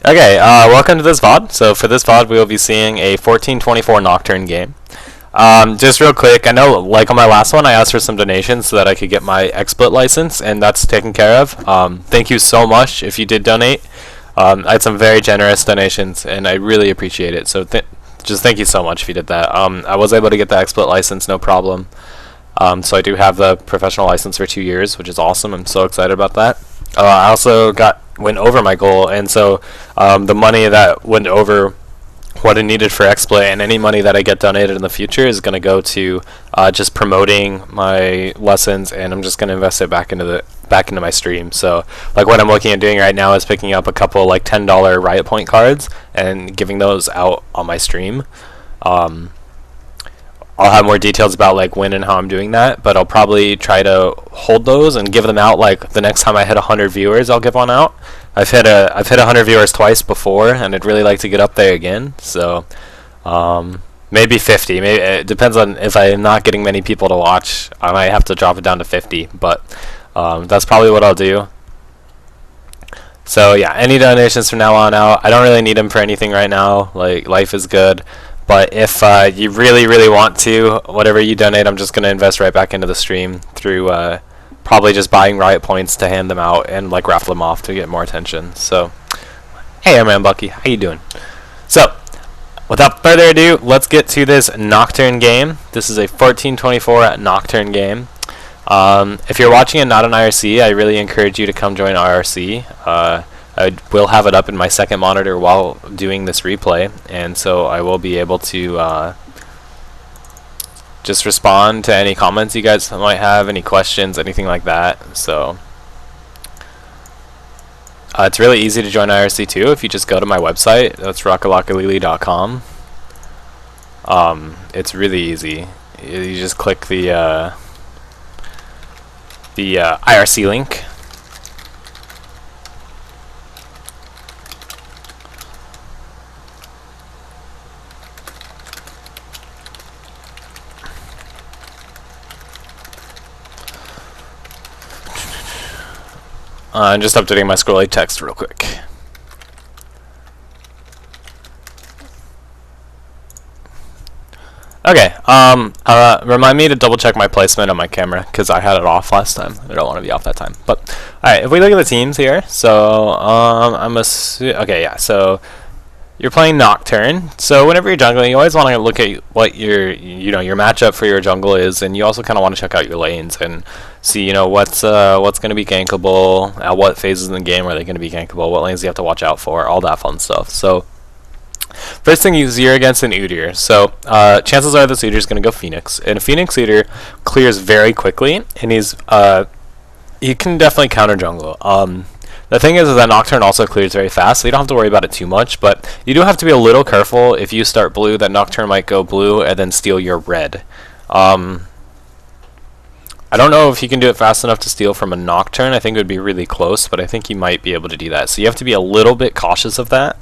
Okay, welcome to this VOD. So for this VOD, we will be seeing a 1424 Nocturne game. Just real quick, I know, like on my last one, I asked for some donations so that I could get my XSplit license, and that's taken care of. Thank you so much if you did donate. I had some very generous donations, and I really appreciate it. So just thank you so much if you did that. I was able to get the XSplit license, no problem. So I do have the professional license for 2 years, which is awesome. I'm so excited about that. I also went over my goal, and so the money that went over what I needed for XSplit and any money that I get donated in the future is going to go to just promoting my lessons, and I'm just going to invest it back into my stream. So like what I'm looking at doing right now is picking up a couple like $10 Riot Point cards and giving those out on my stream. I'll have more details about like when and how I'm doing that, but I'll probably try to hold those and give them out like the next time I hit 100 viewers. I'll give one out. I've hit 100 viewers twice before, and I'd really like to get up there again. So maybe 50. Maybe it depends on if I'm not getting many people to watch. I might have to drop it down to 50, but that's probably what I'll do. So yeah, any donations from now on out. I don't really need them for anything right now. Like life is good. But if you really, really want to, whatever you donate, I'm just going to invest right back into the stream through probably just buying Riot Points to hand them out and like raffle them off to get more attention. So, hey, I'm Bucky. How you doing? So, without further ado, let's get to this Nocturne game. This is a 1424 Nocturne game. If you're watching it not on IRC, I really encourage you to come join IRC. I will have it up in my second monitor while doing this replay, and so I will be able to just respond to any comments you guys might have, any questions, anything like that. So it's really easy to join IRC too if you just go to my website. That's rockalakalili.com. It's really easy. You just click the IRC link. I'm just updating my scrolly text real quick. Okay, remind me to double check my placement on my camera, because I had it off last time. I don't want to be off that time. But, alright, if we look at the teams here, so, okay, yeah, so, you're playing Nocturne. So whenever you're jungling, you always want to look at what your matchup for your jungle is, and you also kind of want to check out your lanes and see, what's going to be gankable, at what phases in the game are they going to be gankable, what lanes you have to watch out for, all that fun stuff. So first thing is you're against an Udyr. So chances are this Udyr is going to go Phoenix, and a Phoenix Udyr clears very quickly, and he can definitely counter jungle. The thing is that Nocturne also clears very fast, so you don't have to worry about it too much, but you do have to be a little careful if you start blue that Nocturne might go blue and then steal your red. I don't know if you can do it fast enough to steal from a Nocturne. I think it would be really close, but I think you might be able to do that. So you have to be a little bit cautious of that.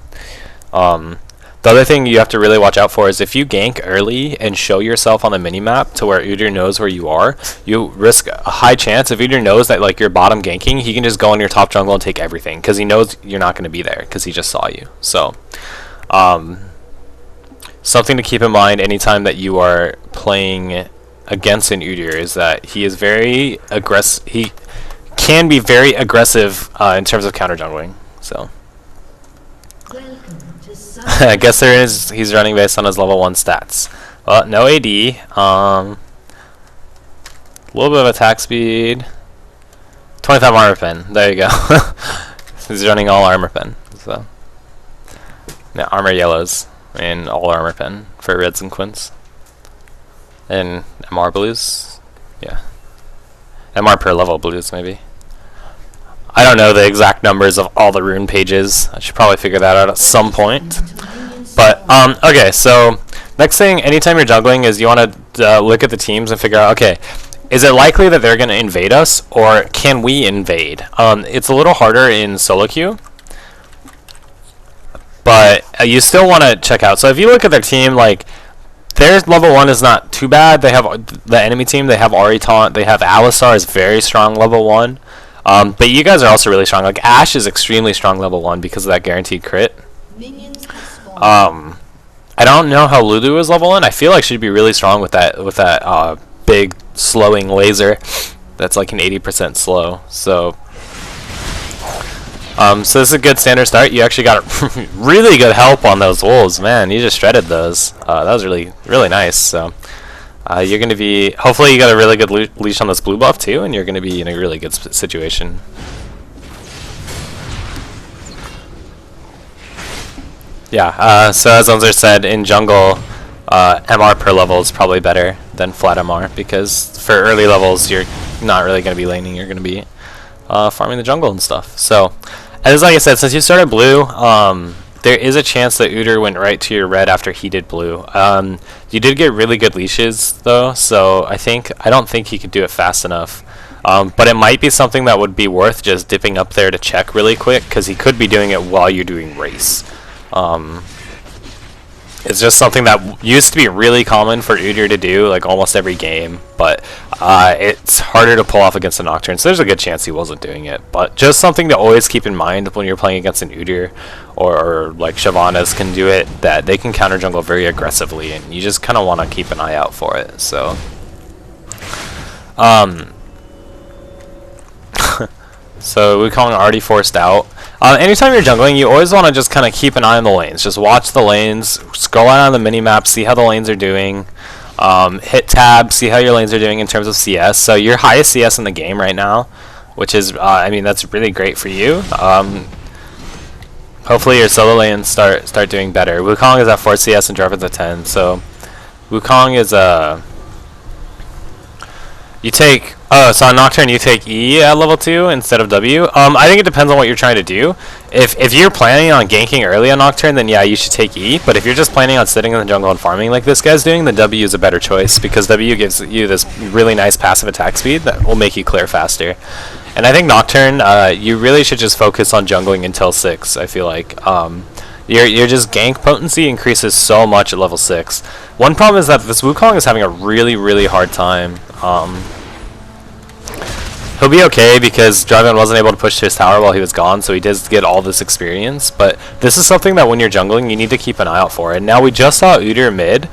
The other thing you have to really watch out for is if you gank early and show yourself on the minimap to where Udyr knows where you are, you risk a high chance if Udyr knows that like you're bottom ganking, he can just go in your top jungle and take everything because he knows you're not going to be there because he just saw you. So something to keep in mind anytime that you are playing against an Udyr is that he is very aggressive. He can be very aggressive in terms of counter jungling. So I guess he's running based on his level 1 stats. Well, no AD. A little bit of attack speed. 25 armor pen. There you go. He's running all armor pen. So yeah, armor yellows and all armor pen for reds and quints. And MR blues. Yeah. MR per level blues maybe. I don't know the exact numbers of all the rune pages. I should probably figure that out at some point. But, okay, so next thing, anytime you're jungling, is you want to look at the teams and figure out, okay, is it likely that they're going to invade us, or can we invade? It's a little harder in solo queue, but you still want to check out. So if you look at their team, like, their level 1 is not too bad. They have the enemy team, they have Ahri Taunt, they have Alistar is very strong level 1. But you guys are also really strong. Like Ashe is extremely strong level 1 because of that guaranteed crit. I don't know how Lulu is level 1. I feel like she'd be really strong with that big slowing laser. That's like an 80% slow. So so this is a good standard start. You actually got really good help on those wolves, man. You just shredded those. That was really nice. So you're going to be, hopefully you got a really good leash on this blue buff too, and you're going to be in a really good situation. Yeah, so as Unzer said, in jungle, MR per level is probably better than flat MR, because for early levels you're not really going to be laning, you're going to be farming the jungle and stuff. So, as like I said, since you started blue, there is a chance that Udyr went right to your red after he did blue. You did get really good leashes though, so I don't think he could do it fast enough. But it might be something that would be worth just dipping up there to check really quick, because he could be doing it while you're doing race. It's just something that used to be really common for Udyr to do, like almost every game, but it's harder to pull off against a Nocturne, so there's a good chance he wasn't doing it. But just something to always keep in mind when you're playing against an Udyr, or like Shyvana's can do it, that they can counter jungle very aggressively, and you just kind of want to keep an eye out for it. So, so Wukong already forced out. Anytime you're jungling, you always want to just kind of keep an eye on the lanes. Just watch the lanes, scroll out on the mini-map, see how the lanes are doing. Hit tab, see how your lanes are doing in terms of CS. So your highest CS in the game right now, which is, I mean, that's really great for you. Hopefully your solo lanes start doing better. Wukong is at 4 CS and Jarvan's at 10. So Wukong is so on Nocturne you take E at level 2 instead of W. I think it depends on what you're trying to do. If you're planning on ganking early on Nocturne, then yeah, you should take E. But if you're just planning on sitting in the jungle and farming like this guy's doing, then W is a better choice, because W gives you this really nice passive attack speed that will make you clear faster. And I think Nocturne, you really should just focus on jungling until 6, I feel like. Your just gank potency increases so much at level 6. One problem is that this Wukong is having a really hard time. He'll be okay because Jarvan wasn't able to push to his tower while he was gone, so he does get all this experience. But this is something that when you're jungling, you need to keep an eye out for. And now we just saw Udyr mid,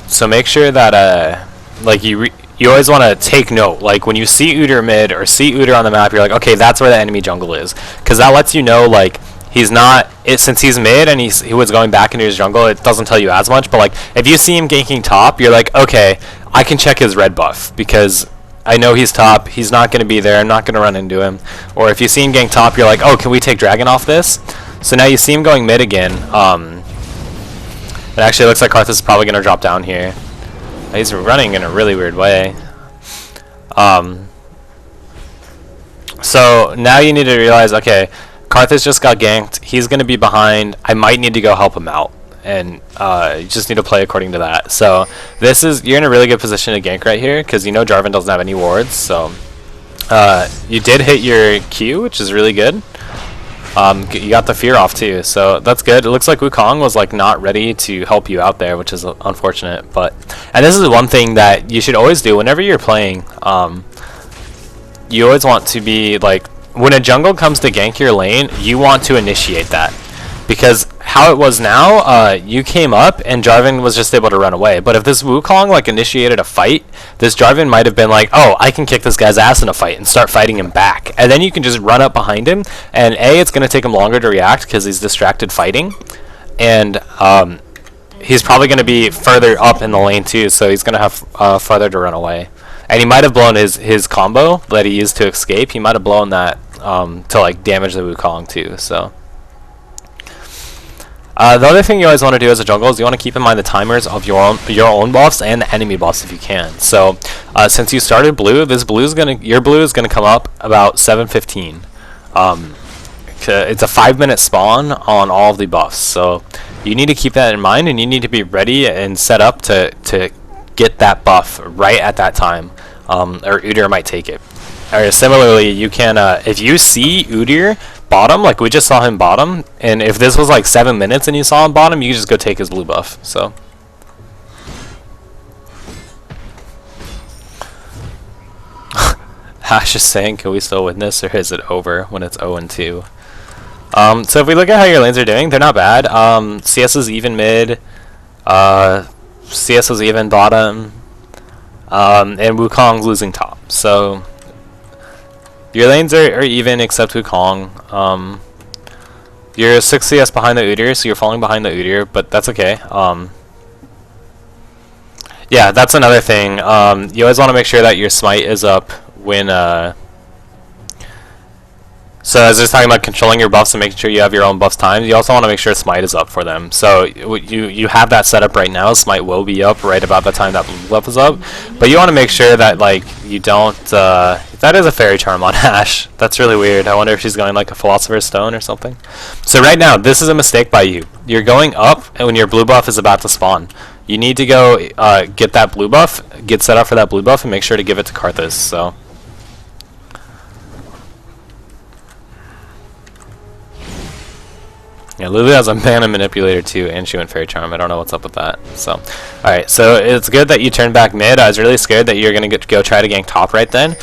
so make sure that like you always want to take note. Like when you see Udyr mid or see Udyr on the map, you're like, okay, that's where the enemy jungle is, because that lets you know like he's not. Since he's mid and he was going back into his jungle, it doesn't tell you as much. But like if you see him ganking top, you're like, okay, I can check his red buff because I know he's top, he's not going to be there, I'm not going to run into him. Or if you see him gank top, you're like, oh, can we take Dragon off this? So now you see him going mid again. It actually looks like Karthus is probably going to drop down here. He's running in a really weird way. So now you need to realize, okay, Karthus just got ganked, he's going to be behind, I might need to go help him out. And you just need to play according to that. So you're in a really good position to gank right here, because you know Jarvan doesn't have any wards. So you did hit your Q, which is really good. You got the fear off too, so that's good. It looks like Wukong was like not ready to help you out there, which is unfortunate. And this is one thing that you should always do whenever you're playing. You always want to be like, when a jungle comes to gank your lane, you want to initiate that. Because how it was now, you came up and Jarvan was just able to run away. But if this Wukong like initiated a fight, this Jarvan might have been like, oh, I can kick this guy's ass in a fight and start fighting him back. And then you can just run up behind him, and A, it's going to take him longer to react because he's distracted fighting. And he's probably going to be further up in the lane too, so he's going to have farther to run away. And he might have blown his combo that he used to escape. He might have blown that to like damage the Wukong too, so. The other thing you always want to do as a jungle is you want to keep in mind the timers of your own buffs and the enemy buffs if you can. So since you started blue, your blue is gonna come up about 7:15. It's a 5-minute spawn on all of the buffs, so you need to keep that in mind, and you need to be ready and set up to get that buff right at that time, or Udyr might take it. Or similarly, you can if you see Udyr bottom, like we just saw him bottom, and if this was like 7 minutes and you saw him bottom, you can just go take his blue buff. So Hash is saying, can we still win this, or is it over when it's 0-2? So if we look at how your lanes are doing, they're not bad. CS is even mid. CS is even bottom. And Wukong's losing top. So your lanes are even except Wukong. You're 6 CS behind the Udyr, so you're falling behind the Udyr, but that's okay. Yeah, that's another thing. You always want to make sure that your smite is up when so as I was talking about controlling your buffs and making sure you have your own buffs timed, you also want to make sure smite is up for them. So you have that set up right now. Smite will be up right about the time that blue buff is up, but you want to make sure that like you don't. That is a fairy charm on Ash. That's really weird. I wonder if she's going like a philosopher's stone or something. So right now, this is a mistake by you. You're going up, and when your blue buff is about to spawn, you need to go get that blue buff, get set up for that blue buff, and make sure to give it to Karthus. So. Yeah, Lulu has a mana manipulator too, and she went fairy charm. I don't know what's up with that. So, alright, so it's good that you turned back mid. I was really scared that you were going to go try to gank top right then.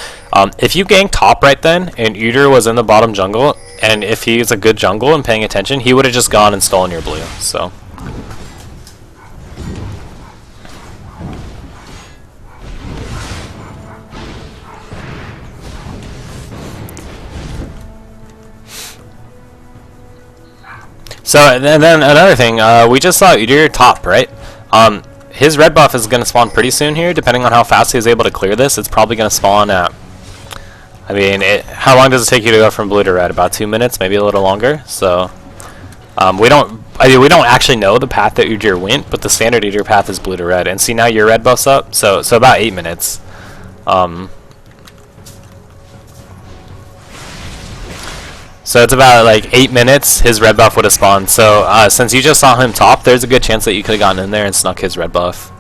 If you gank top right then, and Udyr was in the bottom jungle, and if he's a good jungle and paying attention, he would have just gone and stolen your blue. So. So, and then another thing, we just saw Udyr top, right? His red buff is going to spawn pretty soon here, depending on how fast he's able to clear this. It's probably going to spawn at, I mean, how long does it take you to go from blue to red? About 2 minutes, maybe a little longer. So, we don't actually know the path that Udyr went, but the standard Udyr path is blue to red. And see, now your red buff's up, so about 8 minutes. So it's about like 8 minutes his red buff would have spawned. So since you just saw him top, there's a good chance that you could have gotten in there and snuck his red buff.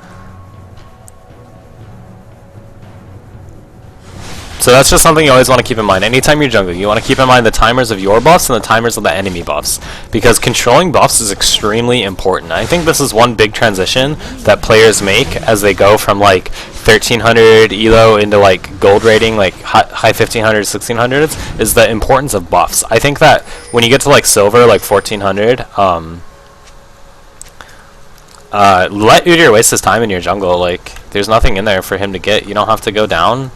So that's just something you always want to keep in mind. Anytime you're jungling, you want to keep in mind the timers of your buffs and the timers of the enemy buffs. Because controlling buffs is extremely important. I think this is one big transition that players make as they go from like 1300 elo into like gold rating, like high 1500s, 1600s, is the importance of buffs. I think that when you get to like silver, like 1400, let Udyr waste his time in your jungle. Like, there's nothing in there for him to get. You don't have to go down.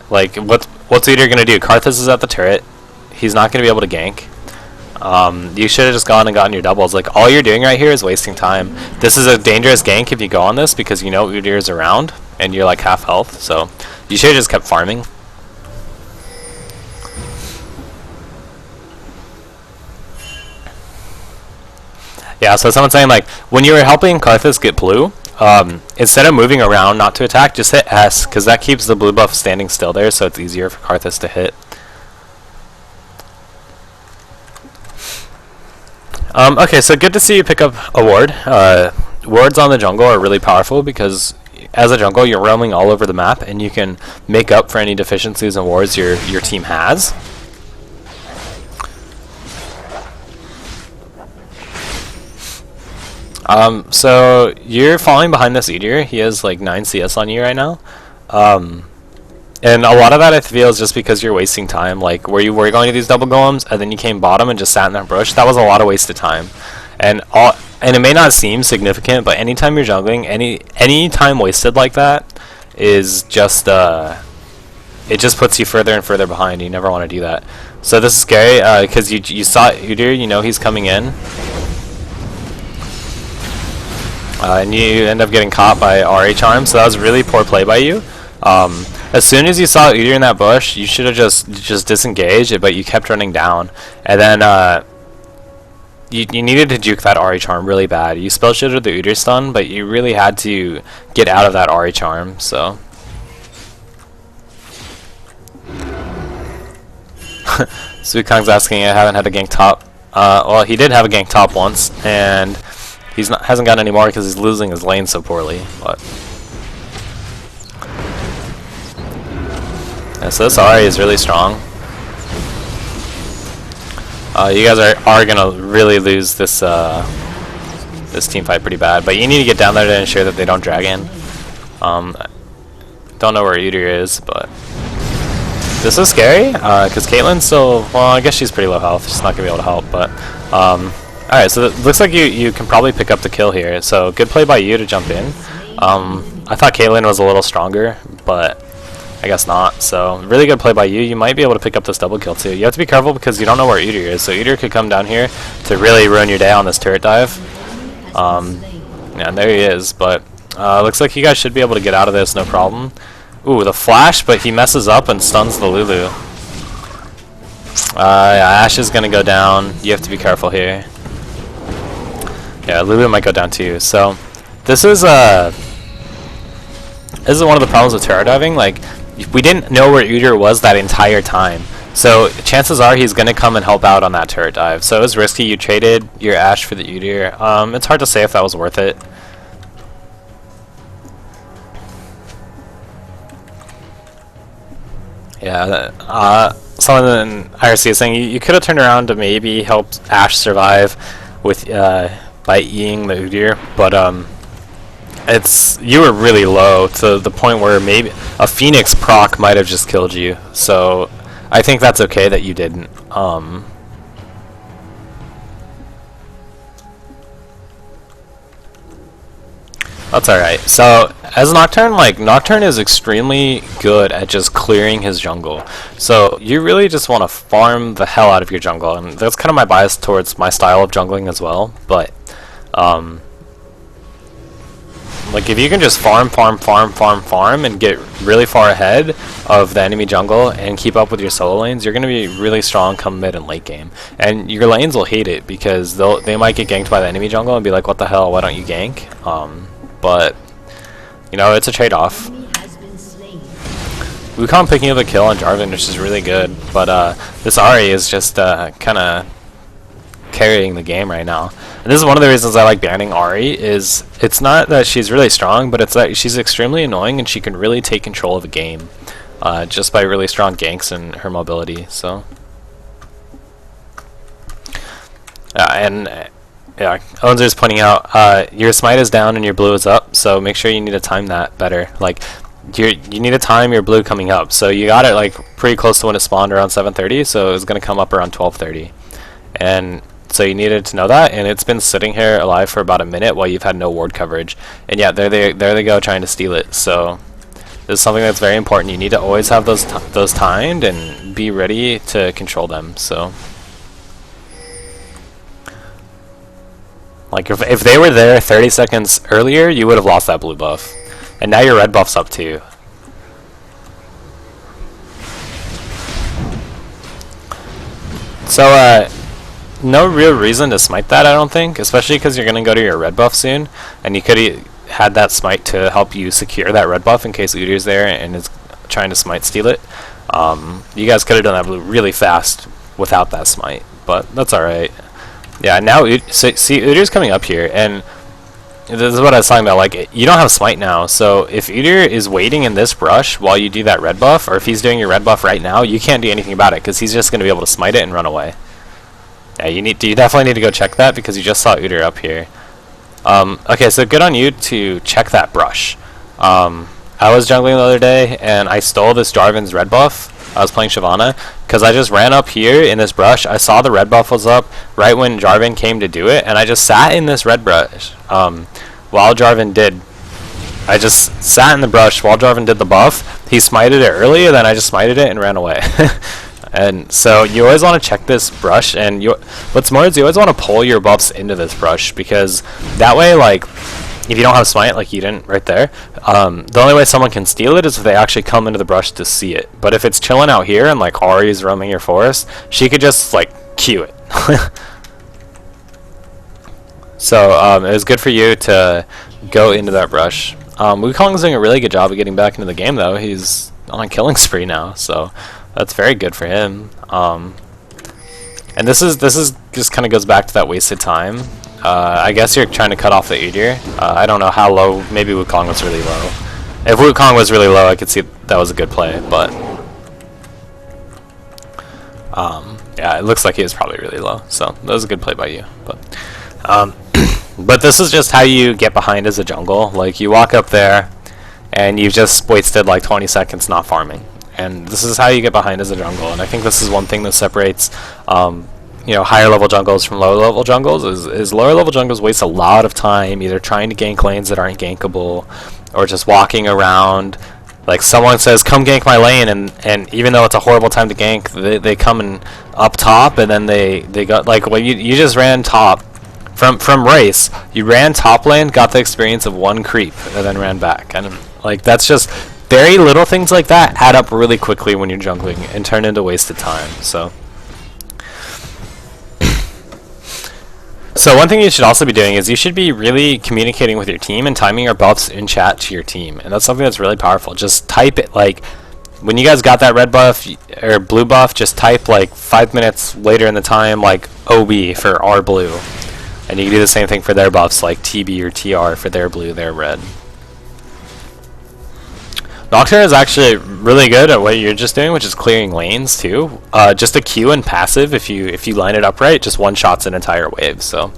Like, what's Udyr gonna do? Karthus is at the turret. He's not gonna be able to gank. You should have just gone and gotten your doubles. Like, all you're doing right here is wasting time. This is a dangerous gank if you go on this because you know Udyr is around and you're like half health. So you should have just kept farming. Yeah, so someone's saying, like, when you were helping Karthus get blue, instead of moving around not to attack, just hit S, because that keeps the blue buff standing still there, so it's easier for Karthus to hit. Okay, so good to see you pick up a ward. Wards on the jungle are really powerful because as a jungle, you're roaming all over the map, and you can make up for any deficiencies in wards your team has. So you're falling behind this Udyr. He has like 9 CS on you right now. And a lot of that I feel is just because you're wasting time. Like where you were going to these double golems and then you came bottom and just sat in that bush. That was a lot of wasted time. And it may not seem significant, but anytime you're jungling, any time wasted like that is just it just puts you further and further behind. You never want to do that. So this is scary because you saw Udyr, you know he's coming in. And you end up getting caught by RA Charm, so that was really poor play by you. As soon as you saw Udyr in that bush, you should have just disengaged, but you kept running down. And then you needed to juke that RA Charm really bad. You spell shielded the Udyr stun, but you really had to get out of that RA Charm, so. Wukong's asking, I haven't had a gank top. Well, he did have a gank top once, and hasn't gotten any more because he's losing his lane so poorly. But yeah, so this RA is really strong. You guys are gonna really lose this this team fight pretty bad, but you need to get down there to ensure that they don't drag in. Don't know where Udyr is, but This is scary, because Caitlyn's still, well, I guess she's pretty low health. She's not going to be able to help, but, alright, so it looks like you can probably pick up the kill here. So, good play by you to jump in. I thought Caitlyn was a little stronger, but I guess not. So, really good play by you. You might be able to pick up this double kill, too. You have to be careful because you don't know where Udyr is. So, Udyr could come down here to really ruin your day on this turret dive. Yeah, and there he is, but, looks like you guys should be able to get out of this, no problem. Ooh, the flash, but he messes up and stuns the Lulu. Yeah, Ashe is gonna go down. You have to be careful here. Yeah, Lulu might go down too. So, this is one of the problems with turret diving. Like, we didn't know where Udyr was that entire time. So, chances are he's gonna come and help out on that turret dive. So, it was risky. You traded your Ashe for the Udyr. It's hard to say if that was worth it. Yeah, someone in IRC is saying you could have turned around to maybe help Ashe survive with by Eing the Udyr, but you were really low to the point where maybe a Phoenix proc might have just killed you. So I think that's okay that you didn't. That's alright. So, as Nocturne, like, Nocturne is extremely good at just clearing his jungle. So, you really just want to farm the hell out of your jungle, and that's kind of my bias towards my style of jungling as well, but, like, if you can just farm, and get really far ahead of the enemy jungle and keep up with your solo lanes, you're going to be really strong come mid and late game. And your lanes will hate it, because they might get ganked by the enemy jungle and be like, what the hell, why don't you gank? But, you know, it's a trade-off. Wukong picking up a kill on Jarvan, which is really good, but this Ahri is just kind of carrying the game right now. And this is one of the reasons I like banning Ahri, is it's not that she's really strong, but it's that she's extremely annoying and she can really take control of a game just by really strong ganks and her mobility. So, yeah, Owenzer's pointing out, your smite is down and your blue is up, so make sure you need to time that better. Like, you need to time your blue coming up. So you got it, like, pretty close to when it spawned around 7:30, so it's going to come up around 12:30. And so you needed to know that, and it's been sitting here alive for about a minute while you've had no ward coverage. And yeah, there they go trying to steal it. So this is something that's very important. You need to always have those timed and be ready to control them. So, like, if they were there 30 seconds earlier, you would have lost that blue buff. And now your red buff's up too. So, no real reason to smite that, I don't think. Especially because you're going to go to your red buff soon. And you could have had that smite to help you secure that red buff in case Udyr's there and is trying to smite steal it. You guys could have done that blue really fast without that smite. But that's alright. Yeah, now, see, Udyr's coming up here, and this is what I was talking about, like, you don't have smite now, so if Udyr is waiting in this brush while you do that red buff, or if he's doing your red buff right now, you can't do anything about it, because he's just going to be able to smite it and run away. Yeah, you definitely need to go check that, because you just saw Udyr up here. Okay, so good on you to check that brush. I was jungling the other day, and I stole this Jarvan's red buff. I was playing Shyvana, because I just ran up here in this brush. I saw the red buff was up right when Jarvan came to do it, and I just sat in this red brush while Jarvan did. I just sat in the brush while Jarvan did the buff. He smited it early, and then I just smited it and ran away. And so you always want to check this brush, and what's more is you always want to pull your buffs into this brush, because that way, like, if you don't have smite, like you didn't right there, the only way someone can steal it is if they actually come into the brush to see it. But if it's chilling out here and, like, Ahri's roaming your forest, she could just, like, Q it. So, it was good for you to go into that brush. Wukong's doing a really good job of getting back into the game, though. He's on a killing spree now, so that's very good for him. And this is just kind of goes back to that wasted time. I guess you're trying to cut off the Udyr. I don't know how low. Maybe Wukong was really low. If Wukong was really low, I could see that was a good play, but yeah, it looks like he was probably really low. So that was a good play by you. But but this is just how you get behind as a jungle. Like, you walk up there, and you've just wasted like 20 seconds not farming, and this is how you get behind as a jungle. And I think this is one thing that separates you know, higher level jungles from lower level jungles is lower level jungles waste a lot of time either trying to gank lanes that aren't gankable or just walking around. Like someone says, come gank my lane, and even though it's a horrible time to gank, they come in up top, and then they got, like, well, you just ran top from race, you ran top lane, got the experience of one creep, and then ran back. And like, that's just very little things like that add up really quickly when you're jungling and turn into wasted time. So one thing you should also be doing is you should be really communicating with your team and timing your buffs in chat to your team, and that's something that's really powerful. Just type it, like when you guys got that red buff or blue buff, just type like 5 minutes later in the time like OB for our blue, and you can do the same thing for their buffs like TB or TR for their blue, their red. Nocturne is actually really good at what you're just doing, which is clearing lanes too. Just a Q and passive, if you line it up right, just one shots an entire wave. So,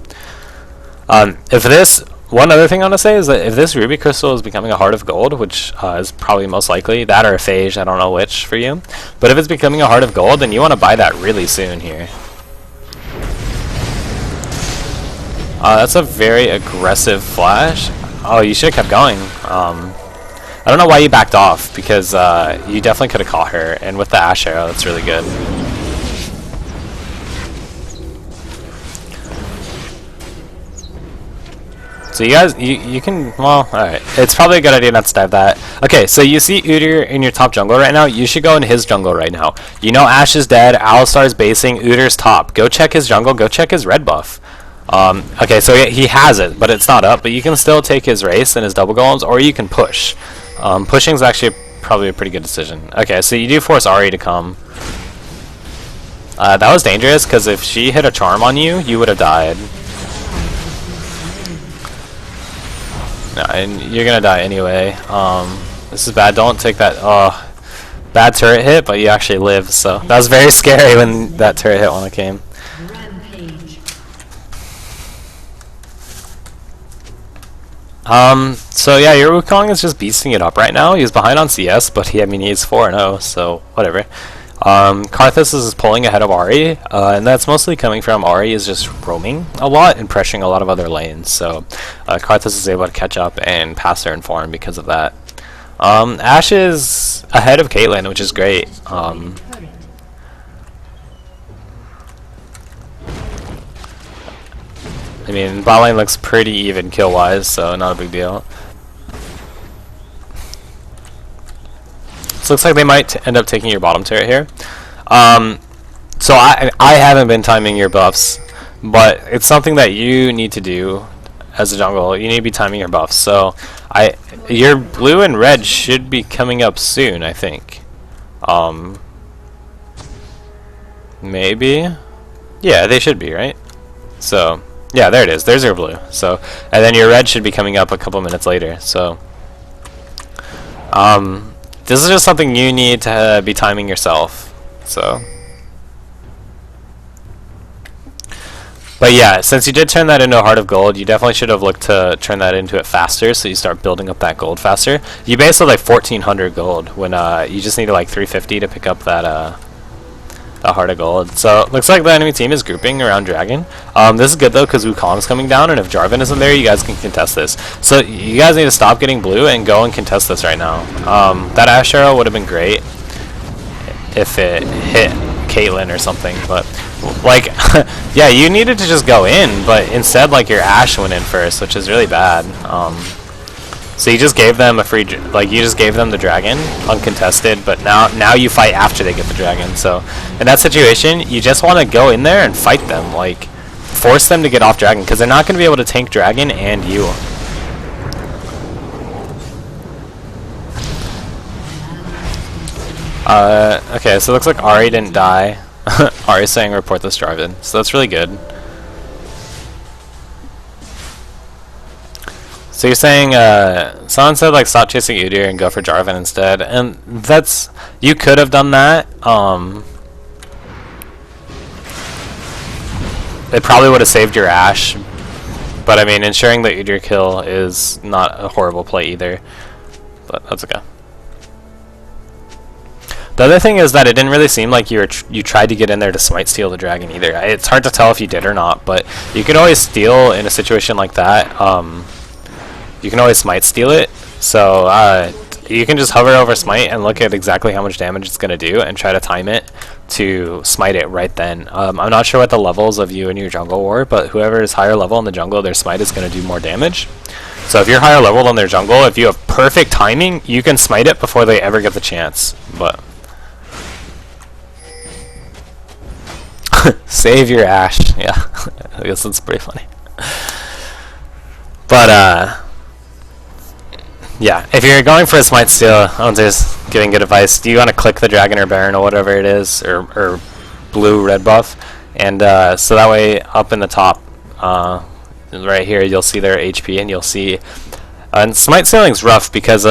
if this, one other thing I want to say is that if this ruby crystal is becoming a heart of gold, which is probably most likely that or a phage, I don't know which for you, but if it's becoming a heart of gold, then you want to buy that really soon here. That's a very aggressive flash. Oh, you should have kept going. I don't know why you backed off, because you definitely could have caught her, and with the Ash arrow, that's really good. So you guys, you can, well, alright. It's probably a good idea not to dive that. Okay, so you see Udyr in your top jungle right now. You should go in his jungle right now. You know Ash is dead, Alistar's basing, Udyr's top. Go check his jungle, go check his red buff. Okay, so he has it, but it's not up, but you can still take his race and his double golems, or you can push. Pushing is actually probably a pretty good decision. Okay, so you do force Ahri to come. That was dangerous, because if she hit a charm on you, you would have died. No, and you're gonna die anyway. This is bad. Don't take that. Bad turret hit, but you actually live. So that was very scary when that turret hit when it came. So yeah, your Wukong is just beasting it up right now. He's behind on CS, but he's 4-0, so whatever. Karthus is pulling ahead of Ahri, and that's mostly coming from Ahri is just roaming a lot and pressuring a lot of other lanes. So Karthus is able to catch up and pass her in farm because of that. Ashe is ahead of Caitlyn, which is great. I mean, bot lane looks pretty even kill-wise, so not a big deal. So looks like they might end up taking your bottom turret here. So I haven't been timing your buffs, but it's something that you need to do as a jungle. You need to be timing your buffs. So your blue and red should be coming up soon, I think. Maybe? Yeah, they should be, right? So yeah, there it is. There's your blue. So, and then your red should be coming up a couple minutes later. So, this is just something you need to be timing yourself. So, but yeah, since you did turn that into a heart of gold, you definitely should have looked to turn that into it faster, so you start building up that gold faster. You basically like 1,400 gold when you just needed like 350 to pick up that a heart of gold. So looks like the enemy team is grouping around Dragon. This is good though, because Wukong's coming down, and if Jarvan isn't there, you guys can contest this. So you guys need to stop getting blue and go and contest this right now. That Ash arrow would have been great if it hit Caitlyn or something, but like yeah, you needed to just go in, but instead like your Ash went in first, which is really bad. So you just gave them a free, like you just gave them the dragon uncontested, but now you fight after they get the dragon. So in that situation, you just want to go in there and fight them, like force them to get off dragon, because they're not going to be able to tank dragon and you. Okay, so it looks like Ahri didn't die. Ahri's saying report this Jarvan, so that's really good. So you're saying, someone said like stop chasing Udyr and go for Jarvan instead, and that's, you could have done that. It probably would have saved your Ashe, but I mean, ensuring the Udyr kill is not a horrible play either, but that's okay. The other thing is that it didn't really seem like you tried to get in there to smite steal the dragon either. It's hard to tell if you did or not, but you can always steal in a situation like that. You can always smite steal it. So you can just hover over smite and look at exactly how much damage it's going to do and try to time it to smite it right then. I'm not sure what the levels of you and your jungle were, but whoever is higher level in the jungle, their smite is going to do more damage. So if you're higher level than their jungle, if you have perfect timing, you can smite it before they ever get the chance. But save your Ashe. Yeah, I guess that's pretty funny. But yeah, if you're going for a smite steal, I'm just giving good advice. Do you want to click the dragon or baron or whatever it is, or blue red buff, and so that way up in the top, right here, you'll see their HP, and you'll see. And smite stealing's rough because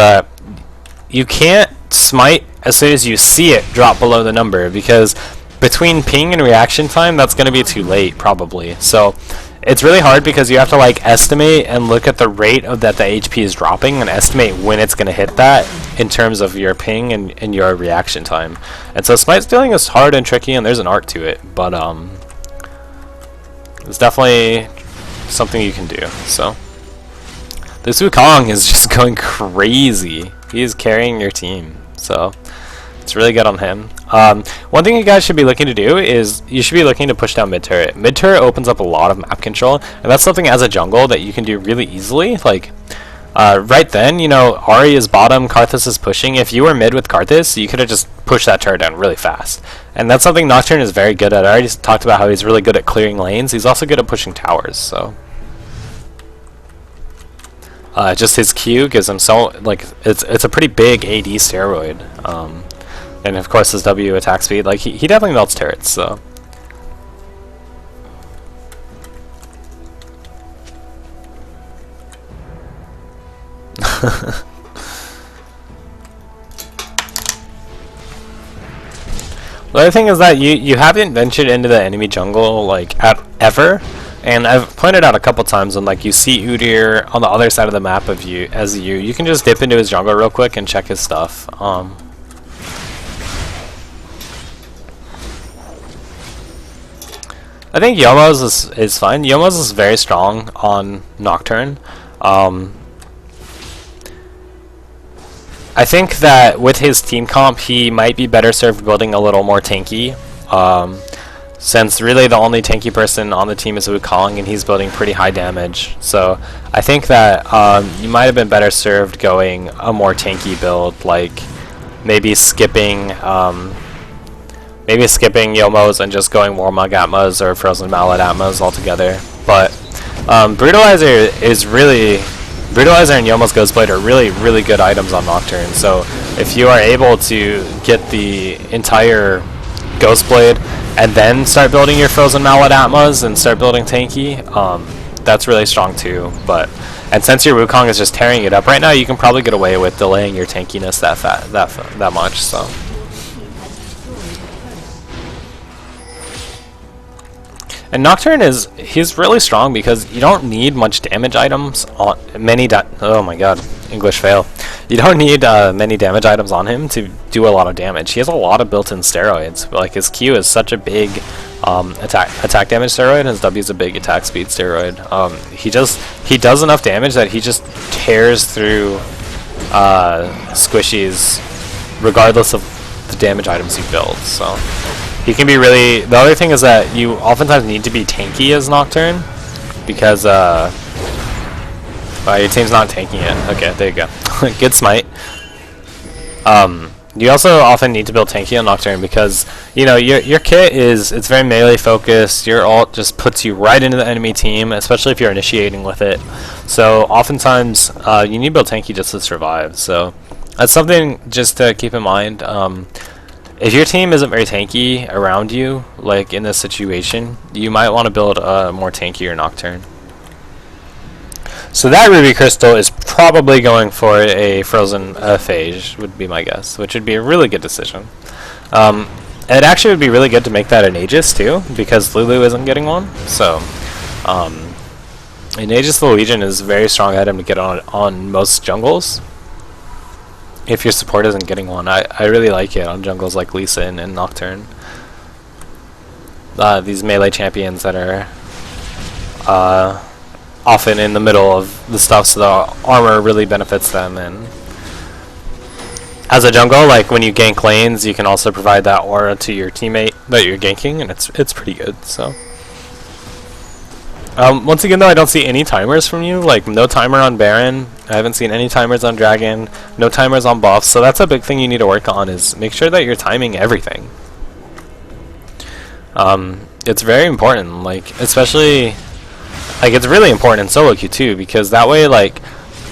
you can't smite as soon as you see it drop below the number, because between ping and reaction time, that's going to be too late probably. So it's really hard because you have to like estimate and look at the rate of that the HP is dropping and estimate when it's going to hit that in terms of your ping and your reaction time. And so smite stealing is hard and tricky, and there's an art to it, but it's definitely something you can do. So this Wukong is just going crazy. He is carrying your team, so it's really good on him. One thing you guys should be looking to do is you should be looking to push down mid turret. Mid turret opens up a lot of map control, and that's something as a jungle that you can do really easily. Like right then, you know, Ahri is bottom, Karthus is pushing. If you were mid with Karthus, you could have just pushed that turret down really fast, and that's something Nocturne is very good at. I already talked about how he's really good at clearing lanes. He's also good at pushing towers. So just his Q gives him so, like, it's a pretty big AD steroid. And of course his W attack speed, like he definitely melts turrets, so. The other thing is that you haven't ventured into the enemy jungle like ever. And I've pointed out a couple times when like you see Udyr on the other side of the map of you you can just dip into his jungle real quick and check his stuff. I think Yomos is fine. Yomos is very strong on Nocturne. I think that with his team comp, he might be better served building a little more tanky. Since really the only tanky person on the team is Wukong, and he's building pretty high damage. So I think that you might have been better served going a more tanky build, like maybe skipping Yomos and just going Warmog Atmas or Frozen Mallet Atmas altogether. But Brutalizer and Yomos Ghostblade are really good items on Nocturne. So if you are able to get the entire Ghostblade and then start building your Frozen Mallet Atmas and start building tanky, that's really strong too. And since your Wukong is just tearing it up right now, you can probably get away with delaying your tankiness that much. So. And Nocturne he's really strong because you don't need much damage items on oh my god, English fail. You don't need many damage items on him to do a lot of damage. He has a lot of built-in steroids. Like his Q is such a big attack damage steroid, and his W is a big attack speed steroid. He does enough damage that he just tears through squishies regardless of the damage items you build. So he can be really. The other thing is that you oftentimes need to be tanky as Nocturne because your team's not tanking it. Okay, there you go. Good smite. You also often need to build tanky on Nocturne because you know your kit it's very melee focused. Your ult just puts you right into the enemy team, especially if you're initiating with it. So oftentimes you need to build tanky just to survive. So that's something just to keep in mind. If your team isn't very tanky around you, like in this situation, you might want to build a more tankier Nocturne. So that Ruby Crystal is probably going for a Frozen Phage, would be my guess, which would be a really good decision. It actually would be really good to make that an Aegis too, because Lulu isn't getting one. So an Aegis the Legion is a very strong item to get on most jungles. if your support isn't getting one. I really like it on jungles like Lisa and Nocturne. These melee champions that are often in the middle of the stuff, so the armor really benefits them. And as a jungle, like when you gank lanes, you can also provide that aura to your teammate that you're ganking, and it's pretty good. So once again, though, I don't see any timers from you. Like no timer on Baron. I haven't seen any timers on Dragon. No timers on buffs. So that's a big thing you need to work on, is make sure that you're timing everything. It's very important, like especially like it's really important in solo queue too, because that way, like,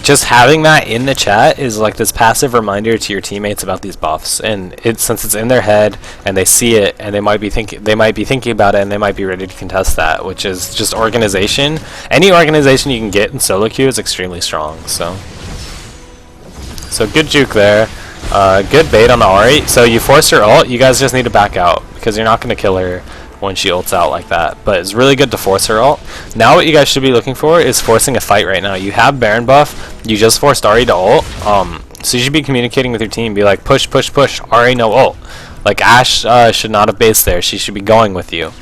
just having that in the chat is like this passive reminder to your teammates about these buffs, and since it's in their head and they see it, and they might be thinking about it, and they might be ready to contest that, which is just organization. Any organization you can get in solo queue is extremely strong. So good juke there. Good bait on the Ahri. So you force her ult, you guys just need to back out, because you're not going to kill her when she ults out like that. But it's really good to force her ult. Now what you guys should be looking for is forcing a fight right now. You have Baron buff, you just forced Ahri to ult, so you should be communicating with your team, be like, push, push, push, Ahri no ult. Like Ashe should not have based there, she should be going with you,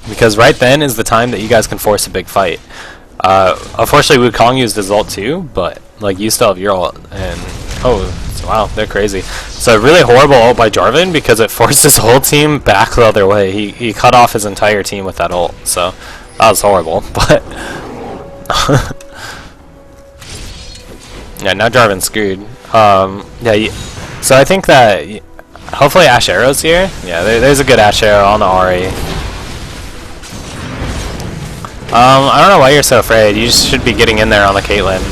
because right then is the time that you guys can force a big fight. Unfortunately Wukong used his ult too, but like you still have your ult, and wow, they're crazy. So really horrible ult by Jarvan, because it forced his whole team back the other way. He cut off his entire team with that ult, so that was horrible. But yeah, now Jarvan's screwed. So I think that hopefully Ashe Arrow's here. Yeah, there's a good Ashe Arrow on the Ahri. I don't know why you're so afraid. You just should be getting in there on the Caitlyn.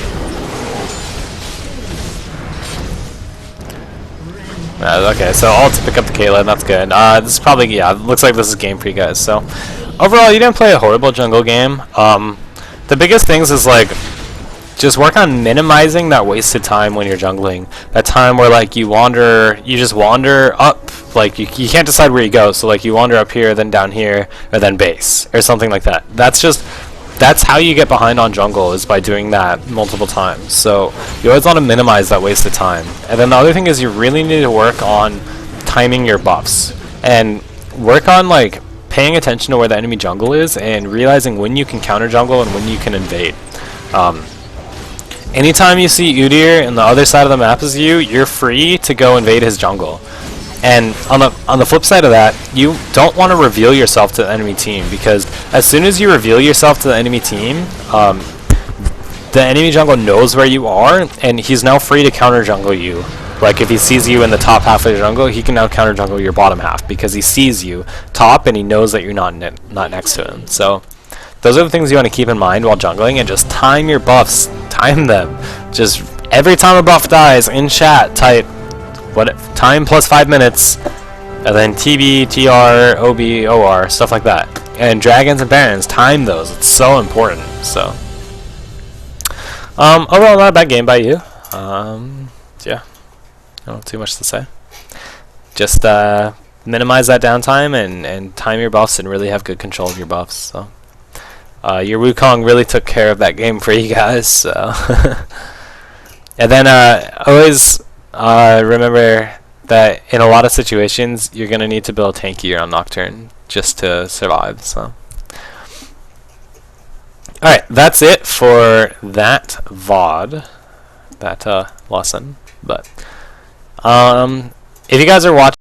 Okay, so all to pick up the Caitlyn, that's good. This is probably, yeah, looks like this is game for you guys. So overall, you didn't play a horrible jungle game. The biggest things is like just work on minimizing that wasted time when you're jungling. That time where like you just wander up, like you can't decide where you go. So like you wander up here, then down here, or then base, or something like that. That's how you get behind on jungle, is by doing that multiple times. So you always want to minimize that wasted time. And then the other thing is you really need to work on timing your buffs, and work on like paying attention to where the enemy jungle is, and realizing when you can counter jungle and when you can invade. Anytime you see Udyr in the other side of the map as you're free to go invade his jungle. And on the flip side of that, you don't want to reveal yourself to the enemy team, because as soon as you reveal yourself to the enemy team, the enemy jungle knows where you are, and he's now free to counter jungle you. Like if he sees you in the top half of the jungle, he can now counter jungle your bottom half, because he sees you top and he knows that you're not next to him. So those are the things you want to keep in mind while jungling, and just time your buffs. Time them. Just every time a buff dies, in chat type time plus 5 minutes, and then TB, TR, OB, OR, stuff like that. And dragons and barons, time those. It's so important. So overall, not a bad game by you. Yeah, I don't have too much to say. Just minimize that downtime and time your buffs, and really have good control of your buffs. So your Wukong really took care of that game for you guys. So and then always remember that in a lot of situations you're going to need to build tankier on Nocturne just to survive. So alright, that's it for that VOD, that lesson. But if you guys are watching